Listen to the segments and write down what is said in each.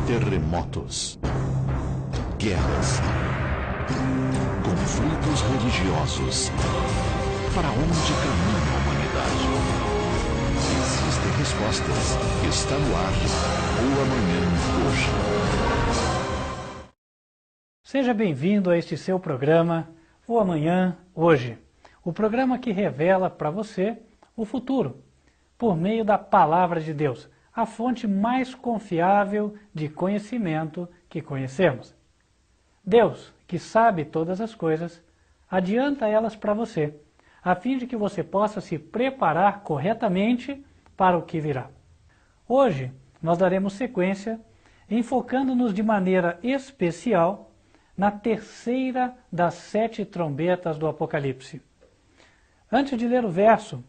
terremotos, guerras, conflitos religiosos. Para onde caminha a humanidade? Existem respostas. Está no ar o Amanhã Hoje. Seja bem-vindo a este seu programa, O Amanhã Hoje. O programa que revela para você o futuro, por meio da Palavra de Deus, a fonte mais confiável de conhecimento que conhecemos. Deus, que sabe todas as coisas, adianta elas para você, a fim de que você possa se preparar corretamente para o que virá. Hoje, nós daremos sequência, enfocando-nos de maneira especial na terceira das 7 trombetas do Apocalipse. Antes de ler o verso,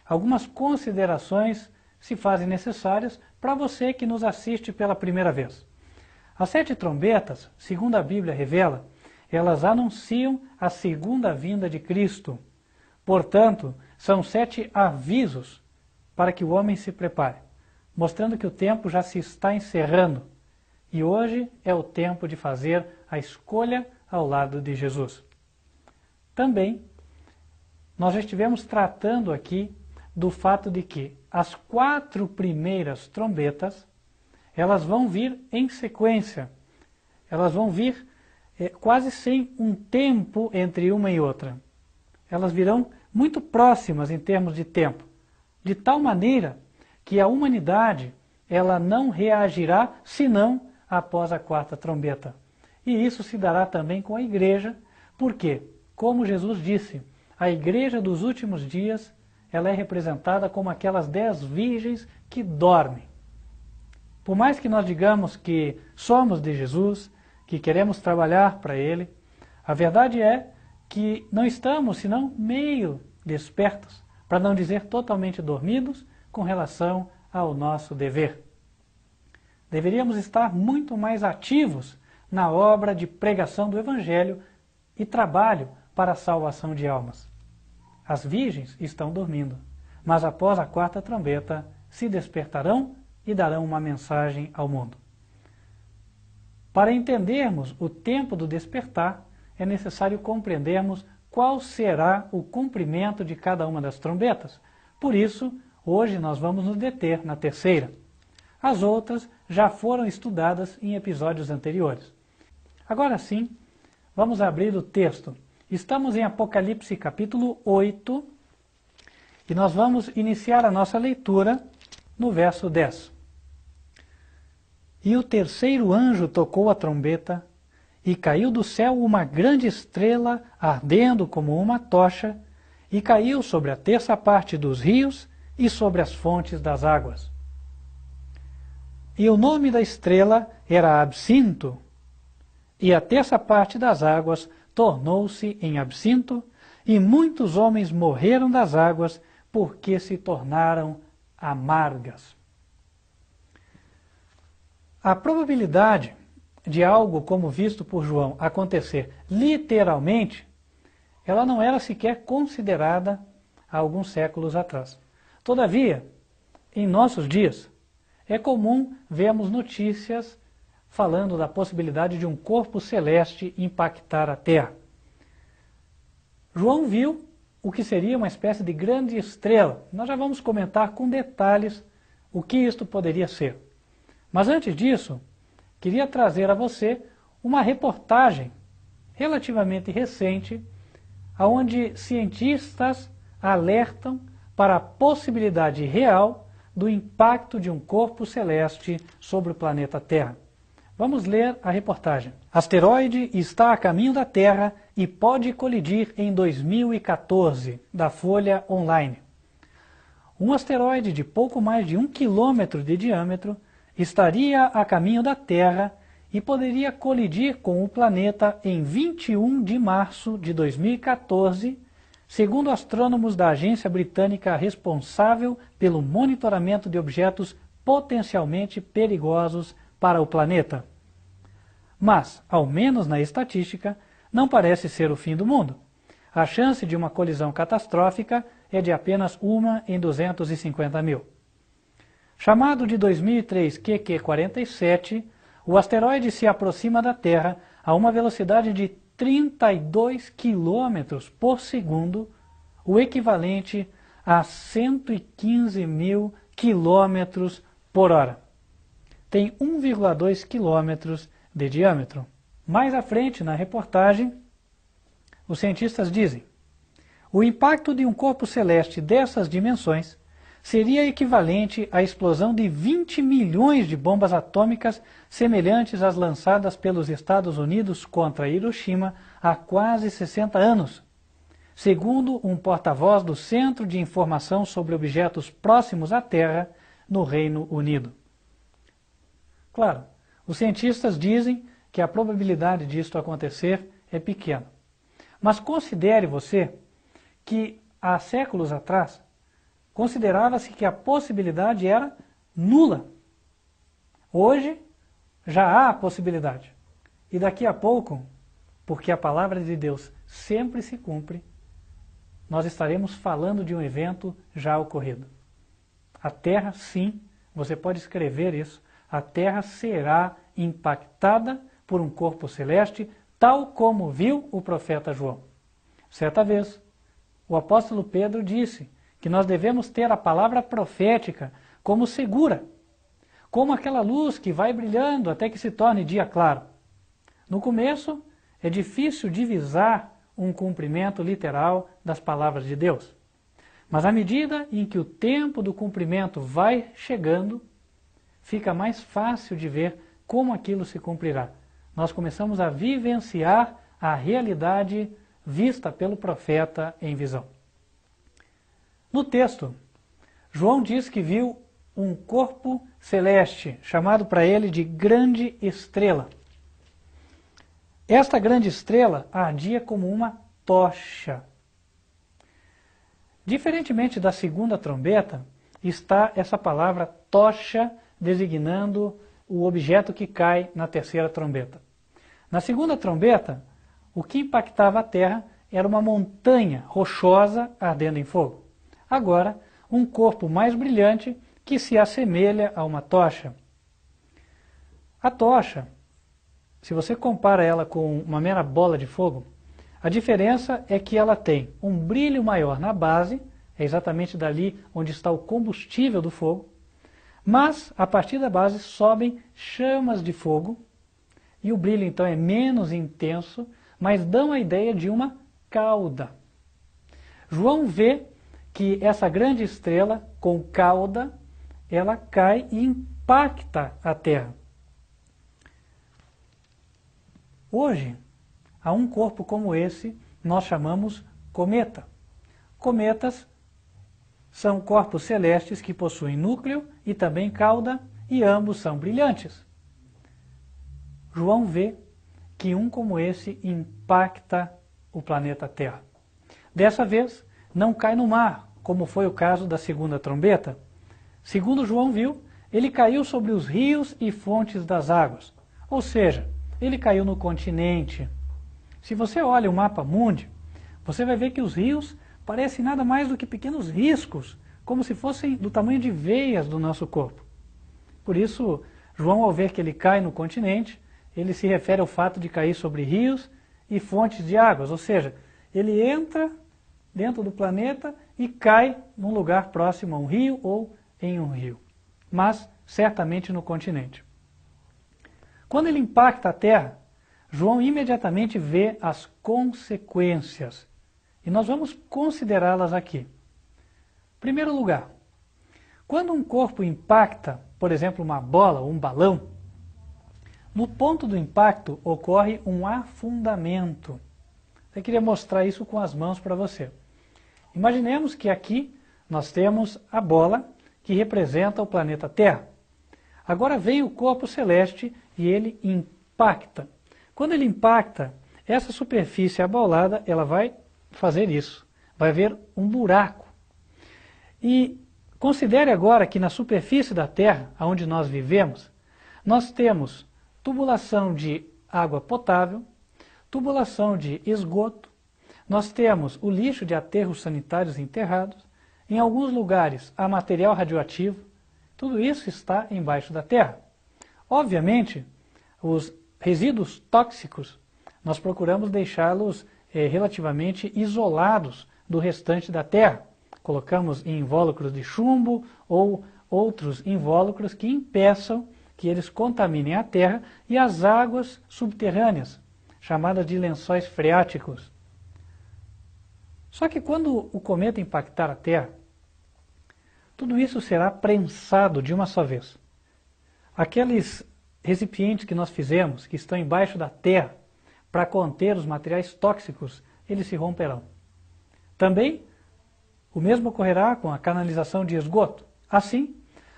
algumas considerações se fazem necessárias para você que nos assiste pela primeira vez. As 7 trombetas, segundo a Bíblia revela, elas anunciam a segunda vinda de Cristo. Portanto, são 7 avisos para que o homem se prepare, mostrando que o tempo já se está encerrando e hoje é o tempo de fazer a escolha ao lado de Jesus. Também, nós já estivemos tratando aqui do fato de que as 4 primeiras trombetas, elas vão vir em sequência. Elas vão vir quase sem um tempo entre uma e outra. Elas virão muito próximas em termos de tempo, de tal maneira que a humanidade ela não reagirá senão após a 4ª trombeta. E isso se dará também com a igreja, porque, como Jesus disse, a igreja dos últimos dias ela é representada como aquelas 10 virgens que dormem. Por mais que nós digamos que somos de Jesus, que queremos trabalhar para Ele, a verdade é que não estamos senão meio despertos, para não dizer totalmente dormidos, com relação ao nosso dever. Deveríamos estar muito mais ativos na obra de pregação do Evangelho e trabalho para a salvação de almas. As virgens estão dormindo, mas após a 4ª trombeta se despertarão e darão uma mensagem ao mundo. Para entendermos o tempo do despertar, é necessário compreendermos qual será o cumprimento de cada uma das trombetas. Por isso, hoje nós vamos nos deter na terceira. As outras já foram estudadas em episódios anteriores. Agora sim, vamos abrir o texto. Estamos em Apocalipse capítulo 8 e nós vamos iniciar a nossa leitura no verso 10. E o terceiro anjo tocou a trombeta e caiu do céu uma grande estrela ardendo como uma tocha e caiu sobre a terça parte dos rios e sobre as fontes das águas. E o nome da estrela era Absinto, e a terça parte das águas tornou-se em absinto, e muitos homens morreram das águas, porque se tornaram amargas. A probabilidade de algo como visto por João acontecer literalmente, ela não era sequer considerada há alguns séculos atrás. Todavia, em nossos dias, é comum vermos notícias falando da possibilidade de um corpo celeste impactar a Terra. João viu o que seria uma espécie de grande estrela. Nós já vamos comentar com detalhes o que isto poderia ser. Mas antes disso, queria trazer a você uma reportagem relativamente recente, onde cientistas alertam para a possibilidade real do impacto de um corpo celeste sobre o planeta Terra. Vamos ler a reportagem. Asteroide está a caminho da Terra e pode colidir em 2014, da Folha Online. Um asteroide de pouco mais de 1 quilômetro de diâmetro estaria a caminho da Terra e poderia colidir com o planeta em 21 de março de 2014, segundo astrônomos da agência britânica responsável pelo monitoramento de objetos potencialmente perigosos para o planeta. Mas, ao menos na estatística, não parece ser o fim do mundo. A chance de uma colisão catastrófica é de apenas 1 em 250 mil. Chamado de 2003 QQ47, O asteroide se aproxima da Terra a uma velocidade de 32 km por segundo, o equivalente a 115 mil km por hora. Tem 1,2 km de diâmetro. Mais à frente, na reportagem, os cientistas dizem: o impacto de um corpo celeste dessas dimensões seria equivalente à explosão de 20 milhões de bombas atômicas semelhantes às lançadas pelos Estados Unidos contra Hiroshima há quase 60 anos, segundo um porta-voz do Centro de Informação sobre Objetos Próximos à Terra no Reino Unido. Claro, os cientistas dizem que a probabilidade disto acontecer é pequena. Mas considere você que há séculos atrás considerava-se que a possibilidade era nula. Hoje já há a possibilidade. E daqui a pouco, porque a palavra de Deus sempre se cumpre, nós estaremos falando de um evento já ocorrido. A Terra, sim, você pode escrever isso, a Terra será impactada por um corpo celeste, tal como viu o profeta João. Certa vez, o apóstolo Pedro disse que nós devemos ter a palavra profética como segura, como aquela luz que vai brilhando até que se torne dia claro. No começo, é difícil divisar um cumprimento literal das palavras de Deus. Mas à medida em que o tempo do cumprimento vai chegando, fica mais fácil de ver como aquilo se cumprirá. Nós começamos a vivenciar a realidade vista pelo profeta em visão. No texto, João diz que viu um corpo celeste, chamado para ele de grande estrela. Esta grande estrela ardia como uma tocha. Diferentemente da segunda trombeta, está essa palavra tocha designando o objeto que cai na terceira trombeta. Na segunda trombeta, o que impactava a terra era uma montanha rochosa ardendo em fogo. Agora, um corpo mais brilhante que se assemelha a uma tocha. A tocha, se você compara ela com uma mera bola de fogo, a diferença é que ela tem um brilho maior na base, é exatamente dali onde está o combustível do fogo, mas a partir da base sobem chamas de fogo, e o brilho então é menos intenso, mas dão a ideia de uma cauda. João vê que essa grande estrela com cauda, ela cai e impacta a Terra. Hoje, a um corpo como esse, nós chamamos cometa. Cometas são corpos celestes que possuem núcleo e também cauda, e ambos são brilhantes. João vê que um como esse impacta o planeta Terra. Dessa vez, não cai no mar, como foi o caso da segunda trombeta. Segundo João viu, ele caiu sobre os rios e fontes das águas, ou seja, ele caiu no continente. Se você olha o mapa mundi, você vai ver que os rios parecem nada mais do que pequenos riscos, como se fossem do tamanho de veias do nosso corpo. Por isso, João, ao ver que ele cai no continente, ele se refere ao fato de cair sobre rios e fontes de águas, ou seja, ele entra dentro do planeta e cai num lugar próximo a um rio ou em um rio, mas certamente no continente. Quando ele impacta a Terra, João imediatamente vê as consequências, e nós vamos considerá-las aqui. Em primeiro lugar, quando um corpo impacta, por exemplo, uma bola ou um balão, no ponto do impacto ocorre um afundamento. Eu queria mostrar isso com as mãos para você. Imaginemos que aqui nós temos a bola que representa o planeta Terra. Agora vem o corpo celeste e ele impacta. Quando ele impacta, essa superfície abaulada, ela vai fazer isso. Vai haver um buraco. E considere agora que na superfície da Terra, onde nós vivemos, nós temos tubulação de água potável, tubulação de esgoto, nós temos o lixo de aterros sanitários enterrados, em alguns lugares há material radioativo, tudo isso está embaixo da Terra. Obviamente, os resíduos tóxicos, nós procuramos deixá-los relativamente isolados do restante da terra. Colocamos em invólucros de chumbo ou outros invólucros que impeçam que eles contaminem a terra e as águas subterrâneas, chamadas de lençóis freáticos. Só que quando o cometa impactar a terra, tudo isso será prensado de uma só vez. Aqueles recipientes que nós fizemos, que estão embaixo da terra, para conter os materiais tóxicos, eles se romperão. Também, o mesmo ocorrerá com a canalização de esgoto. Assim,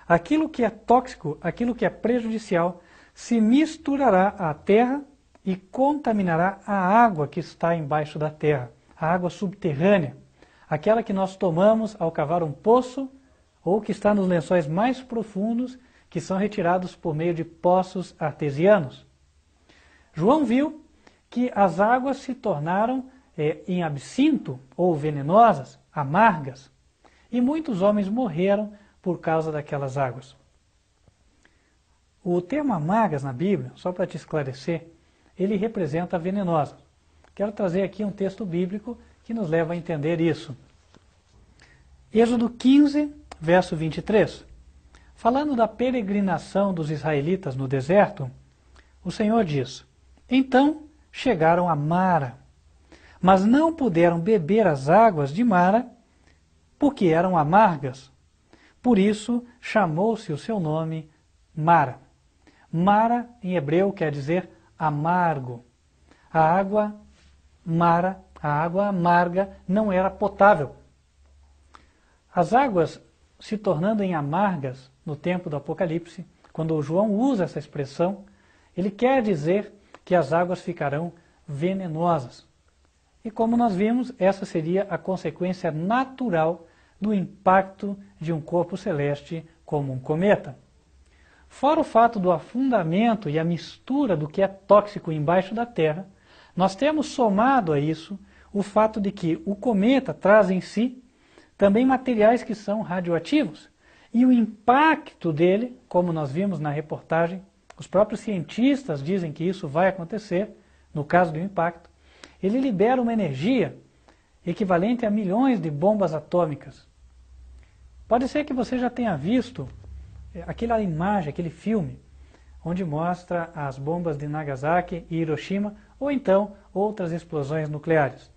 aquilo que é tóxico, aquilo que é prejudicial, se misturará à terra e contaminará a água que está embaixo da terra, a água subterrânea, aquela que nós tomamos ao cavar um poço ou que está nos lençóis mais profundos, que são retirados por meio de poços artesianos. João viu que as águas se tornaram em absinto ou venenosas, amargas, e muitos homens morreram por causa daquelas águas. O termo amargas na Bíblia, só para te esclarecer, ele representa venenosas. Quero trazer aqui um texto bíblico que nos leva a entender isso. Êxodo 15, verso 23. Falando da peregrinação dos israelitas no deserto, o Senhor diz: Então chegaram a Mara, mas não puderam beber as águas de Mara, porque eram amargas. Por isso chamou-se o seu nome Mara. Mara, em hebreu, quer dizer amargo. A água Mara, a água amarga, não era potável. As águas se tornando em amargas no tempo do Apocalipse, quando João usa essa expressão, ele quer dizer que as águas ficarão venenosas. E como nós vimos, essa seria a consequência natural do impacto de um corpo celeste como um cometa. Fora o fato do afundamento e a mistura do que é tóxico embaixo da Terra, nós temos somado a isso o fato de que o cometa traz em si também materiais que são radioativos. E o impacto dele, como nós vimos na reportagem, os próprios cientistas dizem que isso vai acontecer, no caso do impacto, ele libera uma energia equivalente a milhões de bombas atômicas. Pode ser que você já tenha visto aquela imagem, aquele filme, onde mostra as bombas de Nagasaki e Hiroshima, ou então outras explosões nucleares.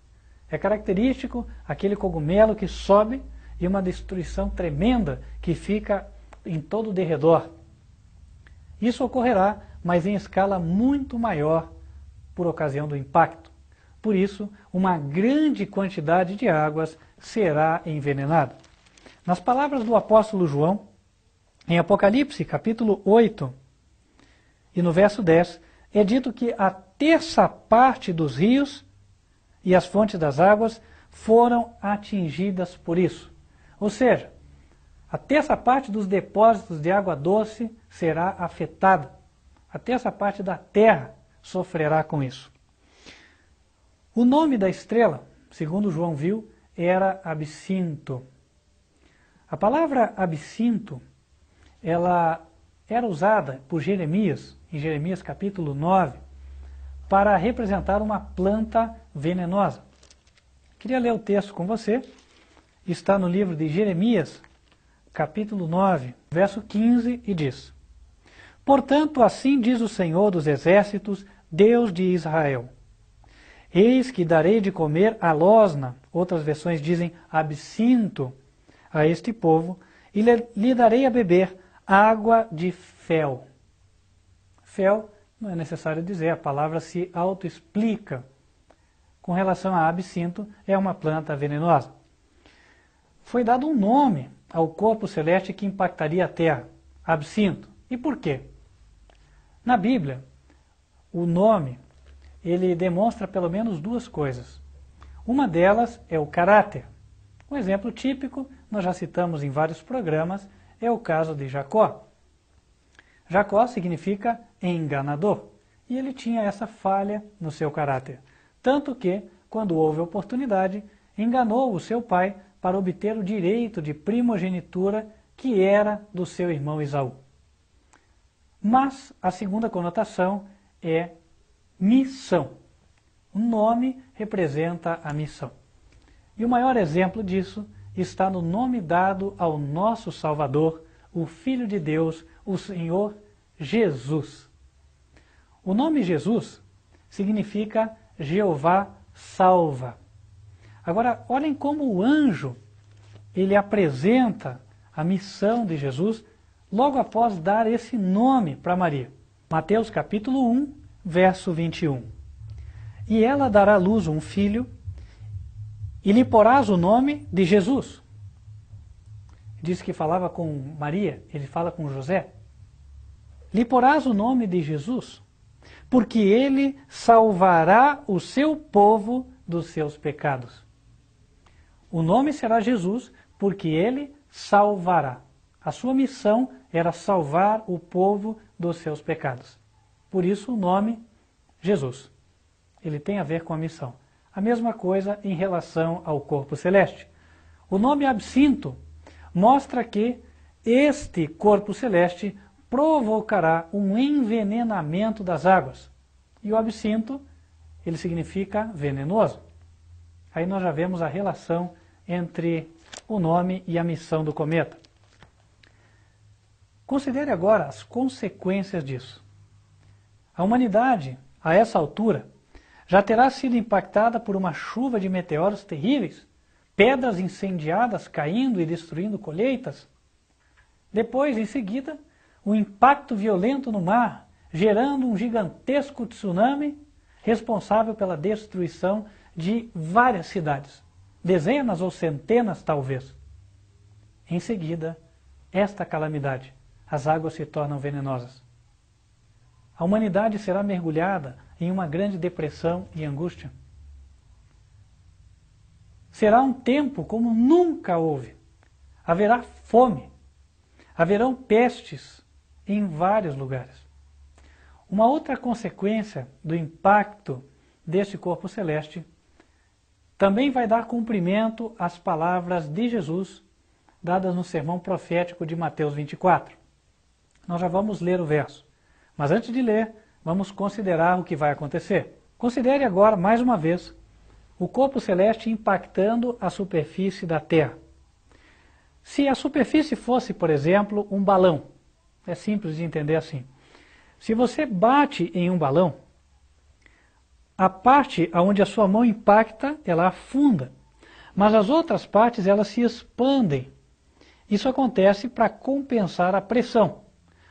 É característico aquele cogumelo que sobe e uma destruição tremenda que fica em todo o derredor. Isso ocorrerá, mas em escala muito maior por ocasião do impacto. Por isso, uma grande quantidade de águas será envenenada. Nas palavras do apóstolo João, em Apocalipse, capítulo 8, e no verso 10, é dito que a terça parte dos rios e as fontes das águas foram atingidas por isso. Ou seja, a terça parte dos depósitos de água doce será afetada. A terça parte da terra sofrerá com isso. O nome da estrela, segundo João viu, era absinto. A palavra absinto, ela era usada por Jeremias, em Jeremias capítulo 9, para representar uma planta venenosa. Queria ler o texto com você. Está no livro de Jeremias, capítulo 9, verso 15, e diz: Portanto, assim diz o Senhor dos Exércitos, Deus de Israel: Eis que darei de comer a losna, outras versões dizem absinto, a este povo, e lhe darei a beber água de fel. Fel, não é necessário dizer, a palavra se autoexplica. Com relação a absinto, é uma planta venenosa. Foi dado um nome ao corpo celeste que impactaria a Terra, absinto. E por quê? Na Bíblia, o nome, ele demonstra pelo menos duas coisas. Uma delas é o caráter. Um exemplo típico, nós já citamos em vários programas, é o caso de Jacó. Jacó significa enganador, e ele tinha essa falha no seu caráter. Tanto que, quando houve oportunidade, enganou o seu pai para obter o direito de primogenitura que era do seu irmão Esaú. Mas a segunda conotação é missão. O nome representa a missão. E o maior exemplo disso está no nome dado ao nosso Salvador, o Filho de Deus, o Senhor Jesus. O nome Jesus significa Jeová salva. Agora, olhem como o anjo, ele apresenta a missão de Jesus logo após dar esse nome para Maria. Mateus capítulo 1, verso 21. E ela dará à luz um filho, e lhe porás o nome de Jesus. Diz que falava com Maria, ele fala com José. Lhe porás o nome de Jesus, porque ele salvará o seu povo dos seus pecados. O nome será Jesus, porque ele salvará. A sua missão era salvar o povo dos seus pecados. Por isso o nome Jesus. Ele tem a ver com a missão. A mesma coisa em relação ao corpo celeste. O nome absinto mostra que este corpo celeste provocará um envenenamento das águas. E o absinto, ele significa venenoso. Aí nós já vemos a relação entre o nome e a missão do cometa. Considere agora as consequências disso. A humanidade, a essa altura, já terá sido impactada por uma chuva de meteoros terríveis, pedras incendiadas caindo e destruindo colheitas. Depois, em seguida, um impacto violento no mar, gerando um gigantesco tsunami responsável pela destruição de várias cidades, dezenas ou centenas talvez. Em seguida, esta calamidade, as águas se tornam venenosas. A humanidade será mergulhada em uma grande depressão e angústia. Será um tempo como nunca houve. Haverá fome. Haverão pestes em vários lugares. Uma outra consequência do impacto deste corpo celeste também vai dar cumprimento às palavras de Jesus dadas no sermão profético de Mateus 24. Nós já vamos ler o verso. Mas antes de ler, vamos considerar o que vai acontecer. Considere agora, mais uma vez, o corpo celeste impactando a superfície da Terra. Se a superfície fosse, por exemplo, um balão, é simples de entender assim. Se você bate em um balão, a parte onde a sua mão impacta, ela afunda. Mas as outras partes, elas se expandem. Isso acontece para compensar a pressão.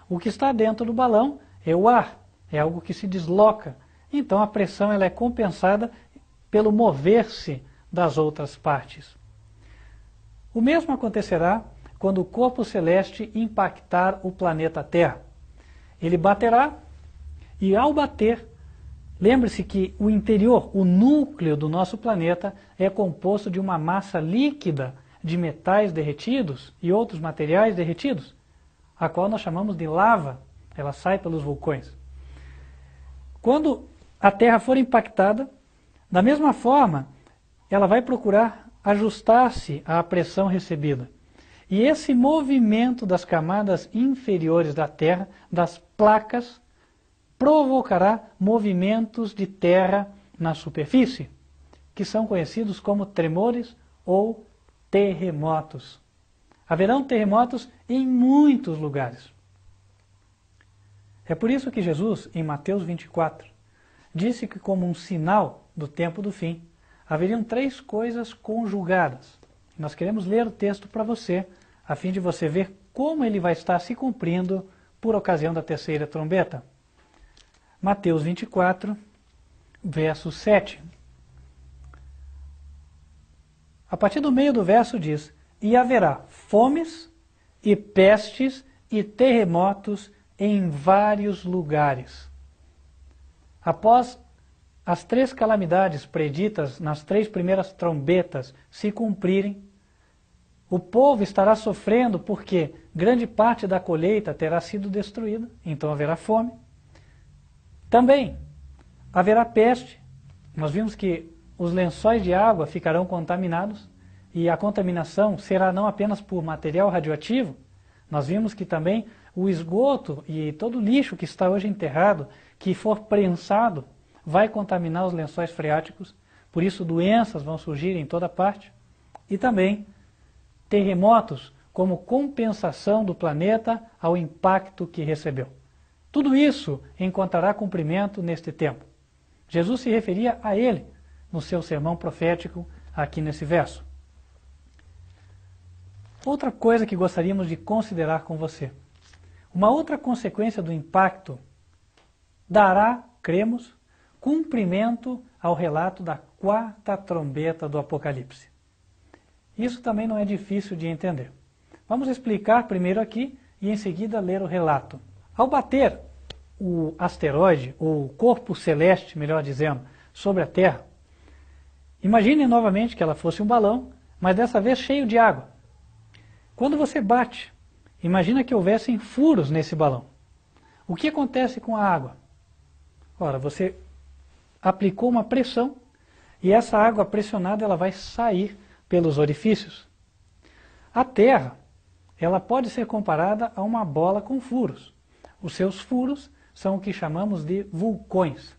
O que está dentro do balão é o ar, é algo que se desloca. Então a pressão ela é compensada pelo mover-se das outras partes. O mesmo acontecerá quando o corpo celeste impactar o planeta Terra. Ele baterá e ao bater, lembre-se que o interior, o núcleo do nosso planeta é composto de uma massa líquida de metais derretidos e outros materiais derretidos, a qual nós chamamos de lava. Ela sai pelos vulcões. Quando a Terra for impactada, da mesma forma, ela vai procurar ajustar-se à pressão recebida. E esse movimento das camadas inferiores da Terra, das placas, provocará movimentos de terra na superfície, que são conhecidos como tremores ou terremotos. Haverão terremotos em muitos lugares. É por isso que Jesus, em Mateus 24, disse que como um sinal do tempo do fim, haveriam 3 coisas conjugadas. Nós queremos ler o texto para você, a fim de você ver como ele vai estar se cumprindo por ocasião da terceira trombeta. Mateus 24, verso 7. A partir do meio do verso diz: e haverá fomes e pestes e terremotos em vários lugares. Após as 3 calamidades preditas nas 3 primeiras trombetas se cumprirem, o povo estará sofrendo porque grande parte da colheita terá sido destruída, então haverá fome. Também haverá peste. Nós vimos que os lençóis de água ficarão contaminados e a contaminação será não apenas por material radioativo, nós vimos que também o esgoto e todo o lixo que está hoje enterrado, que for prensado, vai contaminar os lençóis freáticos, por isso doenças vão surgir em toda parte. E também terremotos como compensação do planeta ao impacto que recebeu. Tudo isso encontrará cumprimento neste tempo. Jesus se referia a ele no seu sermão profético aqui nesse verso. Outra coisa que gostaríamos de considerar com você. Uma outra consequência do impacto dará, cremos, cumprimento ao relato da quarta trombeta do Apocalipse. Isso também não é difícil de entender. Vamos explicar primeiro aqui e em seguida ler o relato. Ao bater o asteroide, ou o corpo celeste, melhor dizendo, sobre a Terra, imagine novamente que ela fosse um balão, mas dessa vez cheio de água. Quando você bate, imagina que houvessem furos nesse balão. O que acontece com a água? Ora, você aplicou uma pressão e essa água pressionada ela vai sair pelos orifícios. A Terra, ela pode ser comparada a uma bola com furos. Os seus furos são o que chamamos de vulcões.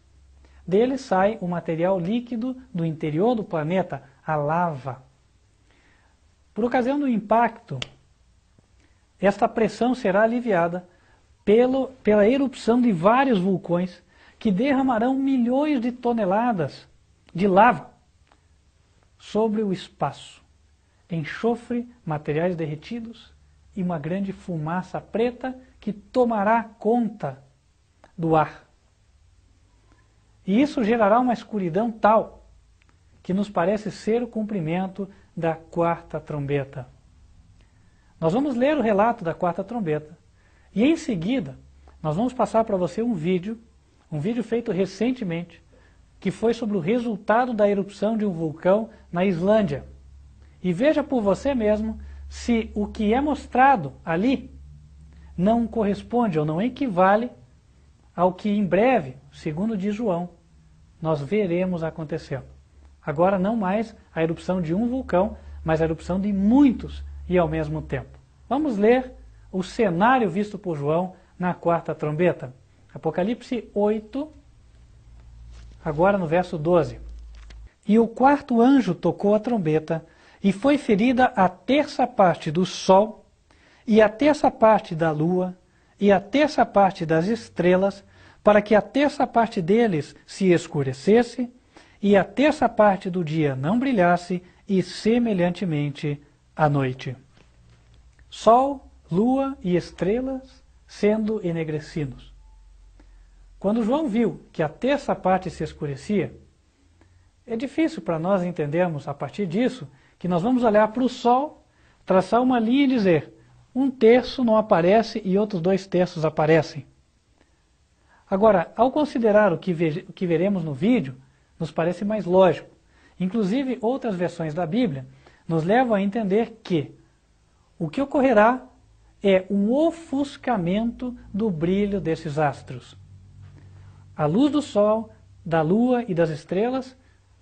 Deles sai o material líquido do interior do planeta, a lava. Por ocasião do impacto, esta pressão será aliviada pela erupção de vários vulcões que derramarão milhões de toneladas de lava sobre o espaço. Enxofre, materiais derretidos e uma grande fumaça preta que tomará conta do ar. E isso gerará uma escuridão tal que nos parece ser o cumprimento da quarta trombeta. Nós vamos ler o relato da quarta trombeta e em seguida nós vamos passar para você um vídeo feito recentemente, que foi sobre o resultado da erupção de um vulcão na Islândia. E veja por você mesmo se o que é mostrado ali não corresponde ou não equivale ao que em breve, segundo diz João, nós veremos acontecendo. Agora não mais a erupção de um vulcão, mas a erupção de muitos e ao mesmo tempo. Vamos ler o cenário visto por João na quarta trombeta. Apocalipse 8, agora no verso 12. E o quarto anjo tocou a trombeta, e foi ferida a terça parte do sol, e a terça parte da lua, e a terça parte das estrelas, para que a terça parte deles se escurecesse, e a terça parte do dia não brilhasse, e semelhantemente a noite. Sol, lua e estrelas sendo enegrecidos. Quando João viu que a terça parte se escurecia, é difícil para nós entendermos a partir disso que nós vamos olhar para o sol, traçar uma linha e dizer, um terço não aparece e outros 2 terços aparecem. Agora, ao considerar o que veremos no vídeo, nos parece mais lógico. Inclusive, outras versões da Bíblia nos levam a entender que o que ocorrerá é um ofuscamento do brilho desses astros. A luz do sol, da lua e das estrelas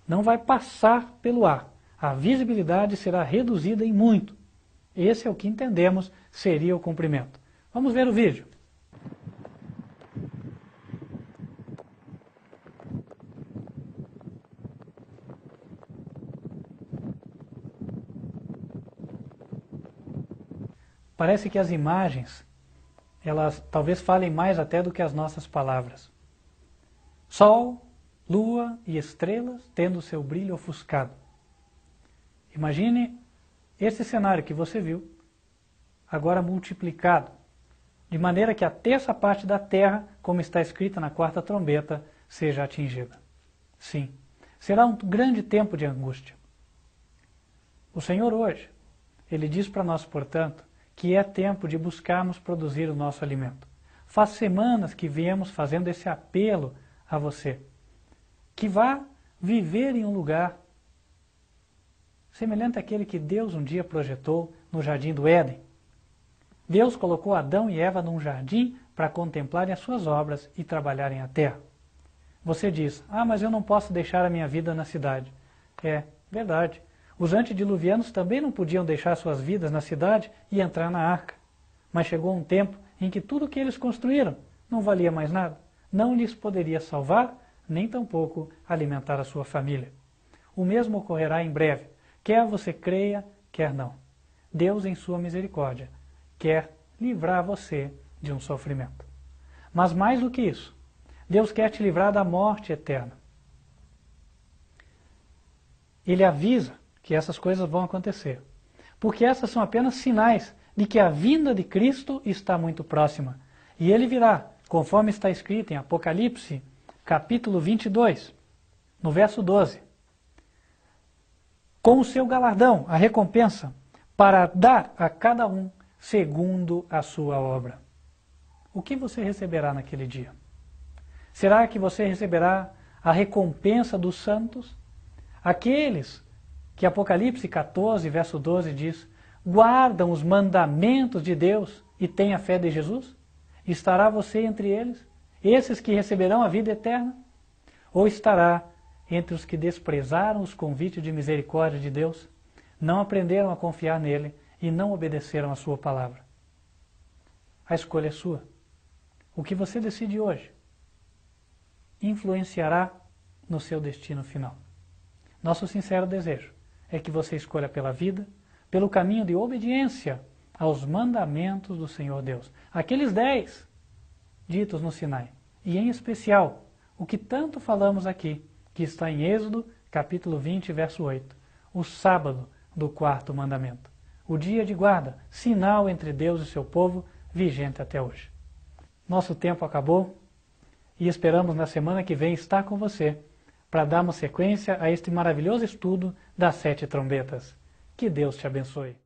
não vai passar pelo ar. A visibilidade será reduzida em muito. Esse é o que entendemos seria o cumprimento. Vamos ver o vídeo. Parece que as imagens, elas talvez falem mais até do que as nossas palavras. Sol, lua e estrelas tendo seu brilho ofuscado. Imagine esse cenário que você viu, agora multiplicado, de maneira que a terça parte da terra, como está escrita na quarta trombeta, seja atingida. Sim, será um grande tempo de angústia. O Senhor hoje, Ele diz para nós, portanto, que é tempo de buscarmos produzir o nosso alimento. Faz semanas que viemos fazendo esse apelo a você, que vá viver em um lugar semelhante àquele que Deus um dia projetou no jardim do Éden. Deus colocou Adão e Eva num jardim para contemplarem as suas obras e trabalharem a terra. Você diz, mas eu não posso deixar a minha vida na cidade. É verdade. Os antediluvianos também não podiam deixar suas vidas na cidade e entrar na arca. Mas chegou um tempo em que tudo o que eles construíram não valia mais nada, não lhes poderia salvar, nem tampouco alimentar a sua família. O mesmo ocorrerá em breve, quer você creia, quer não. Deus, em sua misericórdia, quer livrar você de um sofrimento. Mas mais do que isso, Deus quer te livrar da morte eterna. Ele avisa que essas coisas vão acontecer, porque essas são apenas sinais de que a vinda de Cristo está muito próxima. E ele virá, conforme está escrito em Apocalipse, capítulo 22, no verso 12. Com o seu galardão, a recompensa, para dar a cada um segundo a sua obra. O que você receberá naquele dia? Será que você receberá a recompensa dos santos? Aqueles que Apocalipse 14, verso 12 diz, guardam os mandamentos de Deus e têm a fé de Jesus? Estará você entre eles? Esses que receberão a vida eterna? Ou estará entre os que desprezaram os convites de misericórdia de Deus, não aprenderam a confiar nele e não obedeceram a sua palavra? A escolha é sua. O que você decide hoje influenciará no seu destino final. Nosso sincero desejo é que você escolha pela vida, pelo caminho de obediência aos mandamentos do Senhor Deus. Aqueles 10 ditos no Sinai. E em especial, o que tanto falamos aqui, que está em Êxodo, capítulo 20, verso 8. O sábado do 4º mandamento. O dia de guarda, sinal entre Deus e seu povo, vigente até hoje. Nosso tempo acabou e esperamos na semana que vem estar com você para darmos sequência a este maravilhoso estudo das 7 trombetas. Que Deus te abençoe.